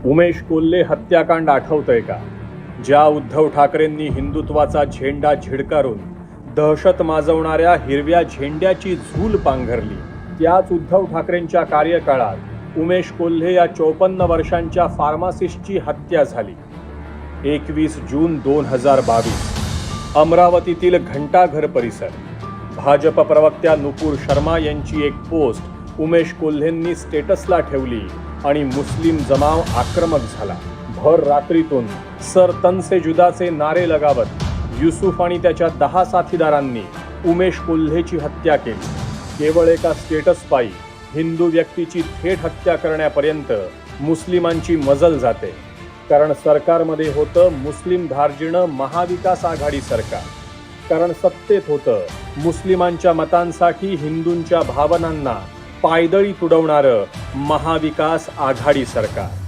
उमेश कोल्हे हत्याकांड आठवतंय का? ज्या उद्धव ठाकरेंनी हिंदुत्वाचा झेंडा झिडकारून दहशत माजवणाऱ्या हिरव्या झेंड्याची झूल पांघरली, त्याच उद्धव ठाकरेंच्या कार्यकाळात उमेश कोल्हे या 54 वर्षांच्या फार्मासिस्टची हत्या झाली. 21 जून 2022 अमरावतीतील घंटाघर परिसर. भाजप प्रवक्त्या नुपूर शर्मा यांची एक पोस्ट उमेश कोल्हेंनी स्टेटसला ठेवली आणि मुस्लिम जमाव आक्रमक झाला. भर रात्रीतून सर तन से जुदाचे नारे लगावत युसुफ आणि त्याच्या 10 साथीदारांनी उमेश कोल्हेची हत्या केली. केवळ एका स्टेटस पायी हिंदू व्यक्तीची थेट हत्या करण्यापर्यंत मुस्लिमांची मजल जाते. कारण सरकारमध्ये होतं मुस्लिम धार्जिणं महाविकास आघाडी सरकार. कारण सत्तेत होतं मुस्लिमांच्या मतांसाठी हिंदूंच्या भावनांना पायदळी तुडवणारं महाविकास आघाडी सरकार.